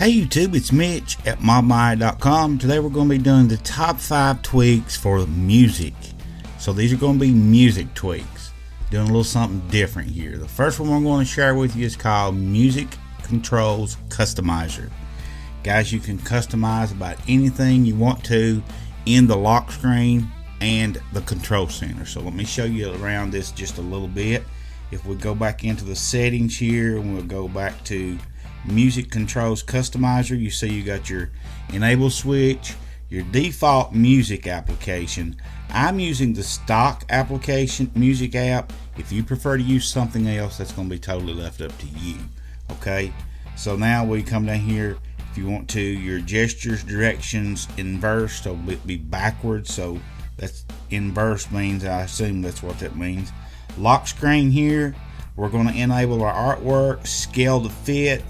Hey YouTube, it's Mitch at ModMy.com. Today we're going to be doing the top 5 tweaks for music. So these are going to be music tweaks. Doing a little something different here. The first one we're going to share with you is called Music Controls Customizer. Guys, you can customize about anything you want to in the lock screen and the control center. So let me show you around this just a little bit. If we go back into the settings here and we'll go back to Music Controls Customizer, you see you got your enable switch, your default music application. I'm using the stock application music app. If you prefer to use something else, that's going to be totally left up to you. Okay, so now we come down here. If you want to, your gestures directions inverse, so it'll be backwards. So that's inverse means, I assume that's what that means. Lock screen here, we're going to enable our artwork, scale to fit,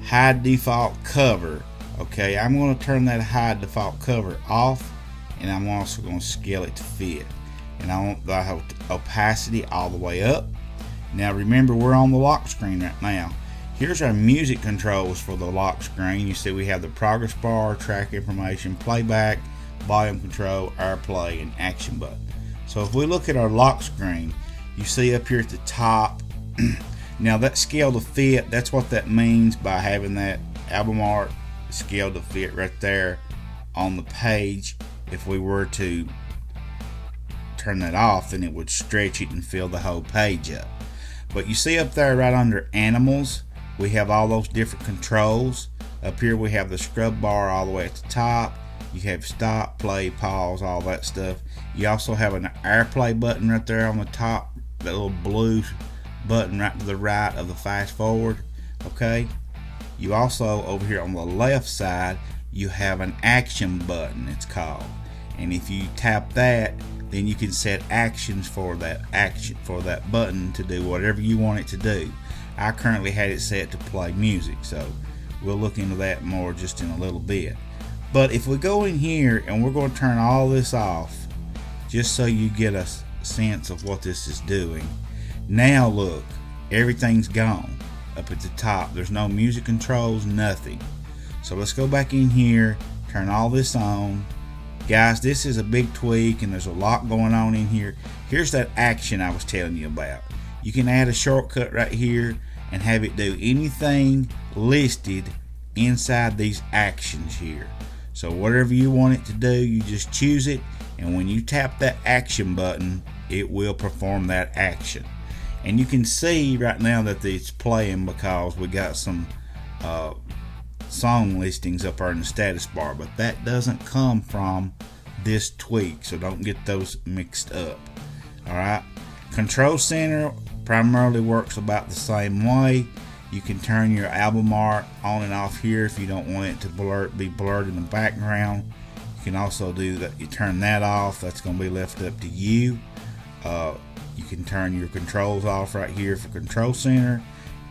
hide default cover. Okay, I'm going to turn that hide default cover off, and I'm also going to scale it to fit, and I want the opacity all the way up. Now remember, we're on the lock screen right now. Here's our music controls for the lock screen. You see we have the progress bar, track information, playback, volume control, airplay, and action button. So if we look at our lock screen, you see up here at the top, now that scale to fit, that's what that means by having that album art scale to fit right there on the page. If we were to turn that off, then it would stretch it and fill the whole page up. But you see up there right under animals, we have all those different controls. Up here we have the scrub bar all the way at the top. You have stop, play, pause, all that stuff. You also have an airplay button right there on the top, that little blue button right to the right of the fast forward. Okay, you also over here on the left side, you have an action button, it's called, and if you tap that, then you can set actions for that button to do whatever you want it to do. I currently had it set to play music, so we'll look into that more just in a little bit. But if we go in here and we're going to turn all this off, just so you get a sense of what this is doing. Now look, everything's gone up at the top. There's no music controls, nothing. So let's go back in here, turn all this on. Guys, this is a big tweak and there's a lot going on in here. Here's that action I was telling you about. You can add a shortcut right here and have it do anything listed inside these actions here. So whatever you want it to do, you just choose it, and when you tap that action button, it will perform that action. And you can see right now that it's playing because we got some song listings up there in the status bar, but that doesn't come from this tweak, so don't get those mixed up. Alright, Control Center primarily works about the same way. You can turn your album art on and off here if you don't want it to be blurred in the background. You can also do that. You turn that off. That's going to be left up to you. You can turn your controls off right here for Control Center,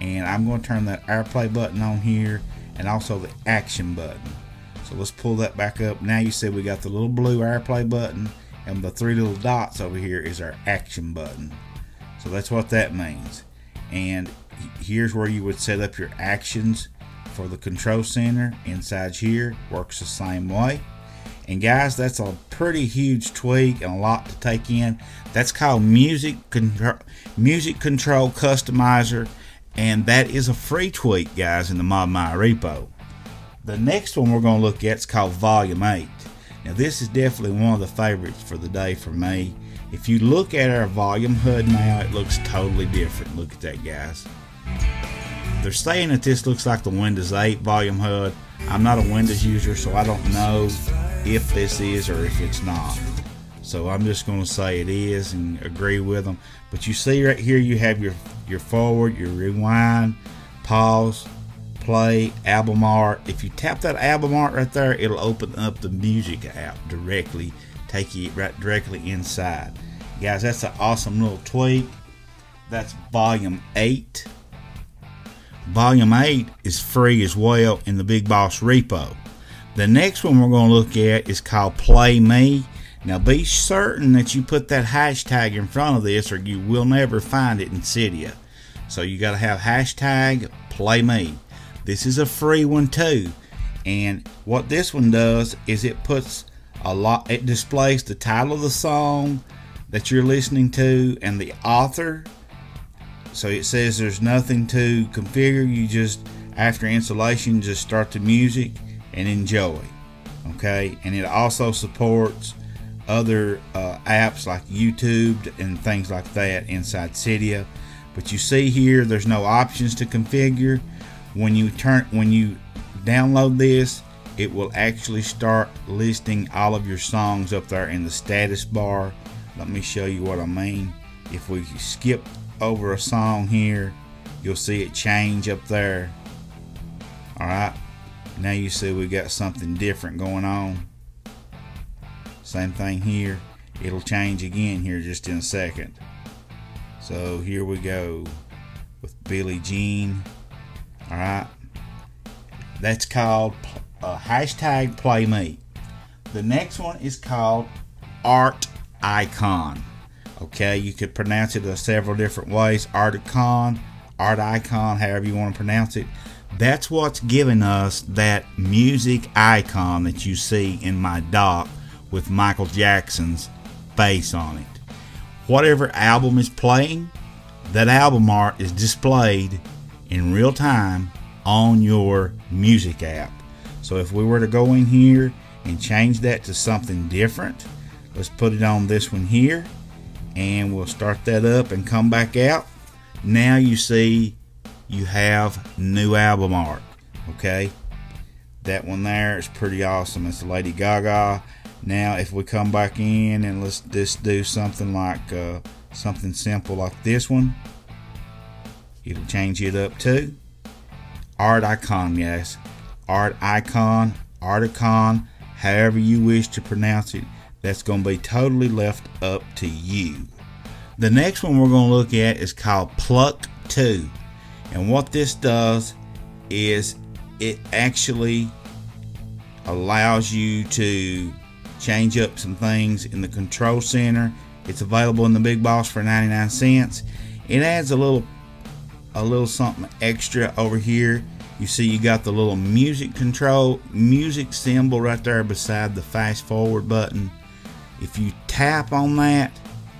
and I'm going to turn that airplay button on here and also the action button. So let's pull that back up. Now you see we got the little blue airplay button, and the 3 little dots over here is our action button. So that's what that means. And here's where you would set up your actions for the Control Center. Inside here works the same way. And guys, that's a pretty huge tweak and a lot to take in. That's called Music Control Customizer, and that is a free tweak, guys, in the ModMy repo. The next one we're going to look at is called Volume 8. Now this is definitely one of the favorites for the day for me. If you look at our volume HUD now, it looks totally different. Look at that, guys. They're saying that this looks like the Windows 8 volume HUD. I'm not a Windows user, so I don't know if this is or if it's not. So I'm just going to say it is and agree with them. But you see right here, you have your forward, your rewind, pause, play, album art. If you tap that album art right there, it'll open up the music app directly, take you right directly inside. Guys, that's an awesome little tweak. That's Volume 8. Volume 8 is free as well in the Big Boss repo. The next one we're going to look at is called Play Me. Now be certain that you put that hashtag in front of this or you will never find it in Cydia. So you got to have hashtag Play Me. This is a free one too. And what this one does is it displays the title of the song that you're listening to and the author. So it says there's nothing to configure. You just, after installation, just start the music and enjoy. Okay, and it also supports other apps like YouTube and things like that inside Cydia. But you see here, there's no options to configure. When you download this, it will actually start listing all of your songs up there in the status bar. Let me show you what I mean. If we skip over a song here, you'll see it change up there. Alright, now you see we got something different going on. Same thing here. It'll change again here just in a second. So here we go with Billie Jean. Alright, that's called hashtag Play Me. The next one is called Art Icon. Okay, you could pronounce it several different ways. Art Icon, however you want to pronounce it. That's what's giving us that music icon that you see in my dock with Michael Jackson's face on it. Whatever album is playing, that album art is displayed in real time on your music app. So if we were to go in here and change that to something different, let's put it on this one here, and we'll start that up and come back out. Now you see you have new album art. Okay, that one there is pretty awesome. It's Lady Gaga. Now if we come back in and let's just do something like something simple like this one, it'll change it up too. Art Icon, guys. Art Icon, however you wish to pronounce it. That's going to be totally left up to you. The next one we're going to look at is called Pluck 2. And what this does is it actually allows you to change up some things in the control center. It's available in the Big Boss for 99 cents. It adds a little something extra over here. You see you got the little music symbol right there beside the fast forward button. If you tap on that,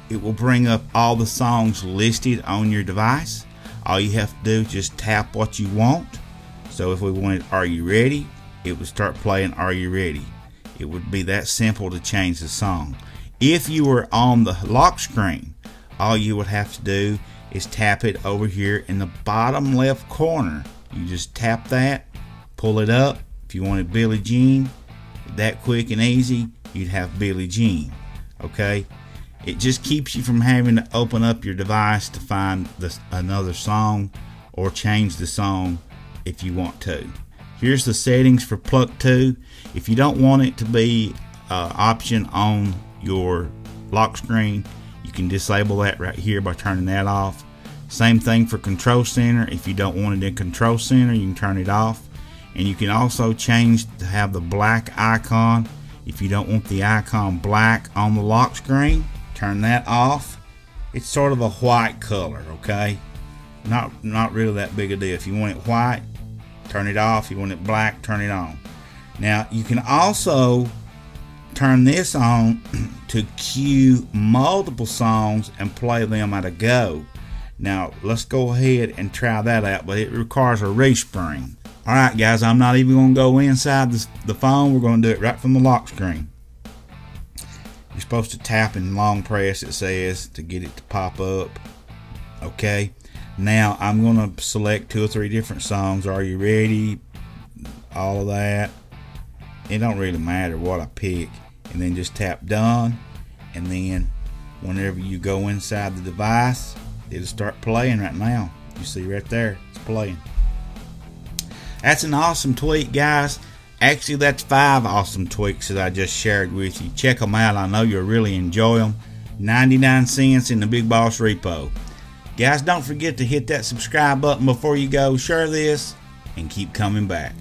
it will bring up all the songs listed on your device. All you have to do is just tap what you want. So if we wanted Are You Ready, it would start playing Are You Ready. It would be that simple to change the song. If you were on the lock screen, all you would have to do is tap it over here in the bottom left corner. You just tap that, pull it up. If you wanted Billie Jean, that quick and easy, you'd have Billie Jean. Okay, it just keeps you from having to open up your device to find another song or change the song if you want to. Here's the settings for Pluck 2. If you don't want it to be an option on your lock screen, you can disable that right here by turning that off. Same thing for Control Center. If you don't want it in Control Center, you can turn it off. And you can also change to have the black icon. If you don't want the icon black on the lock screen, turn that off. It's sort of a white color, okay? Not really that big a deal. If you want it white, turn it off. If you want it black, turn it on. Now you can also turn this on to queue multiple songs and play them at a go. Now let's go ahead and try that out, but it requires a respring. Alright guys, I'm not even going to go inside the phone. We're going to do it right from the lock screen. You're supposed to tap and long press, it says, to get it to pop up. Okay, now I'm going to select 2 or 3 different songs. Are You Ready? All of that. It don't really matter what I pick. And then just tap done. And then whenever you go inside the device, it'll start playing right now. You see right there, it's playing. That's an awesome tweak, guys. Actually, that's 5 awesome tweaks that I just shared with you. Check them out. I know you'll really enjoy them. 99 cents in the Big Boss repo. Guys, don't forget to hit that subscribe button before you go. Share this and keep coming back.